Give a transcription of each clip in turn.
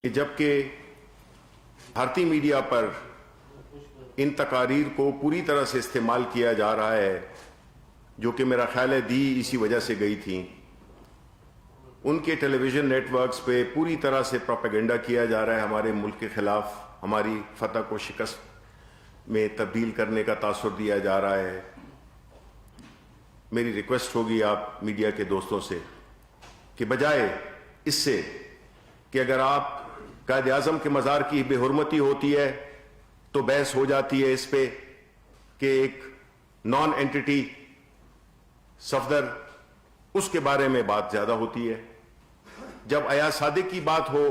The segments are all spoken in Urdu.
جبکہ بھارتی میڈیا پر ان تقاریر کو پوری طرح سے استعمال کیا جا رہا ہے، جو کہ میرا خیال ہے دی اسی وجہ سے گئی تھیں. ان کے ٹیلی ویژن نیٹ ورکس پہ پوری طرح سے پروپیگنڈا کیا جا رہا ہے، ہمارے ملک کے خلاف ہماری فتح کو شکست میں تبدیل کرنے کا تاثر دیا جا رہا ہے. میری ریکویسٹ ہوگی آپ میڈیا کے دوستوں سے کہ بجائے اس سے کہ اگر آپ قائد اعظم کے مزار کی بے حرمتی ہوتی ہے تو بحث ہو جاتی ہے اس پہ کہ ایک نان اینٹی صفدر، اس کے بارے میں بات زیادہ ہوتی ہے. جب ایاز صادق کی بات ہو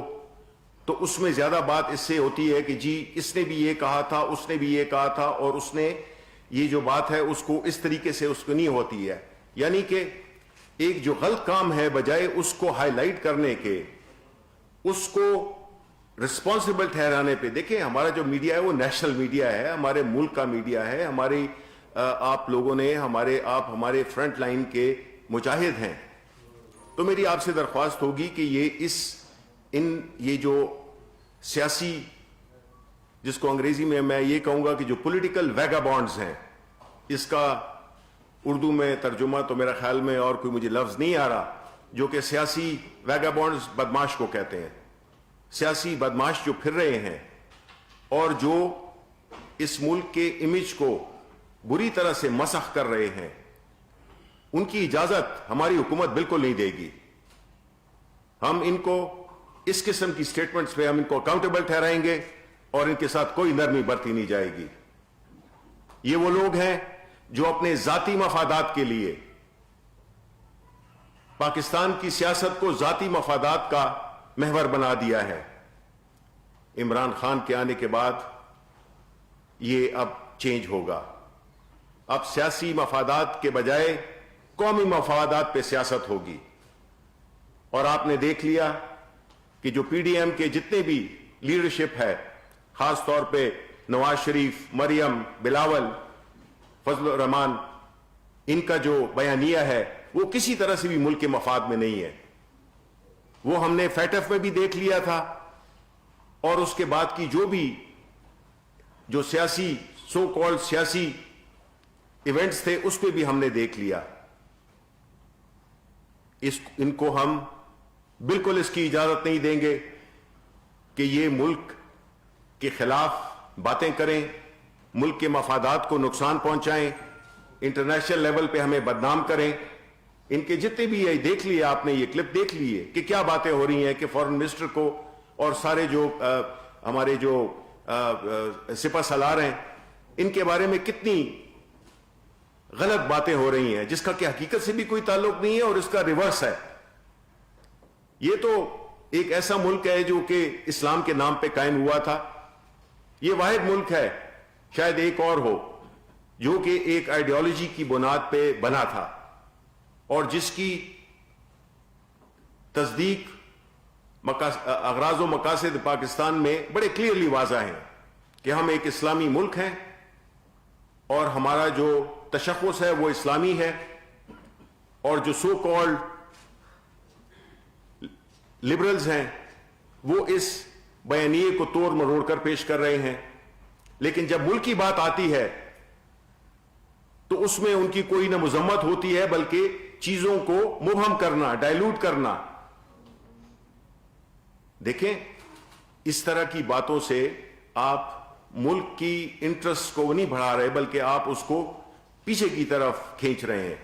تو اس میں زیادہ بات اس سے ہوتی ہے کہ جی اس نے بھی یہ کہا تھا، اس نے بھی یہ کہا تھا، اور اس نے یہ جو بات ہے اس کو اس طریقے سے اس کو نہیں ہوتی ہے. یعنی کہ ایک جو غلط کام ہے بجائے اس کو ہائی لائٹ کرنے کے، اس کو رسپانسبل ٹھہرانے پہ. دیکھیں ہمارا جو میڈیا ہے وہ نیشنل میڈیا ہے، ہمارے ملک کا میڈیا ہے. ہماری آپ لوگوں نے آپ ہمارے فرنٹ لائن کے مجاہد ہیں. تو میری آپ سے درخواست ہوگی کہ یہ جو سیاسی، جس کو انگریزی میں یہ کہوں گا کہ جو پولیٹیکل ویگابونڈز ہیں، اس کا اردو میں ترجمہ تو میرا خیال میں اور کوئی مجھے لفظ نہیں آ رہا، جو کہ سیاسی ویگابونڈز بدماش کو کہتے ہیں. سیاسی بدماش جو پھر رہے ہیں اور جو اس ملک کے امیج کو بری طرح سے مسخ کر رہے ہیں، ان کی اجازت ہماری حکومت بالکل نہیں دے گی. ہم ان کو اس قسم کی سٹیٹمنٹس پہ ہم ان کو اکاؤنٹیبل ٹھہرائیں گے اور ان کے ساتھ کوئی نرمی برتی نہیں جائے گی. یہ وہ لوگ ہیں جو اپنے ذاتی مفادات کے لیے پاکستان کی سیاست کو ذاتی مفادات کا محور بنا دیا ہے. عمران خان کے آنے کے بعد یہ اب چینج ہوگا. اب سیاسی مفادات کے بجائے قومی مفادات پہ سیاست ہوگی. اور آپ نے دیکھ لیا کہ جو پی ڈی ایم کے جتنے بھی لیڈرشپ ہے، خاص طور پہ نواز شریف، مریم، بلاول، فضل الرحمان، ان کا جو بیانیہ ہے وہ کسی طرح سے بھی ملک کے مفاد میں نہیں ہے. وہ ہم نے فیٹف میں بھی دیکھ لیا تھا، اور اس کے بعد کی جو سیاسی سو کالڈ سیاسی ایونٹس تھے اس پہ بھی ہم نے دیکھ لیا. ان کو ہم بالکل اس کی اجازت نہیں دیں گے کہ یہ ملک کے خلاف باتیں کریں، ملک کے مفادات کو نقصان پہنچائیں، انٹرنیشنل لیول پہ ہمیں بدنام کریں. ان کے جتنے بھی یہ دیکھ لیے، آپ نے یہ کلپ دیکھ لیے کہ کیا باتیں ہو رہی ہیں کہ فورن منسٹر کو اور سارے جو ہمارے جو سپہ سالار ہیں ان کے بارے میں کتنی غلط باتیں ہو رہی ہیں، جس کا کہ حقیقت سے بھی کوئی تعلق نہیں ہے اور اس کا ریورس ہے. یہ تو ایک ایسا ملک ہے جو کہ اسلام کے نام پہ قائم ہوا تھا. یہ واحد ملک ہے، شاید ایک اور ہو، جو کہ ایک آئیڈیالوجی کی بنیاد پہ بنا تھا اور جس کی تصدیق اغراض و مقاصد پاکستان میں بڑے کلیئرلی واضح ہیں کہ ہم ایک اسلامی ملک ہیں اور ہمارا جو تشخص ہے وہ اسلامی ہے. اور جو سو کالڈ لبرلز ہیں وہ اس بیانیے کو توڑ مروڑ کر پیش کر رہے ہیں. لیکن جب ملک کی بات آتی ہے تو اس میں ان کی کوئی نہ مذمت ہوتی ہے بلکہ چیزوں کو مبہم کرنا، ڈائلوٹ کرنا. دیکھیں اس طرح کی باتوں سے آپ ملک کی انٹرسٹ کو نہیں بڑھا رہے بلکہ آپ اس کو پیچھے کی طرف کھینچ رہے ہیں.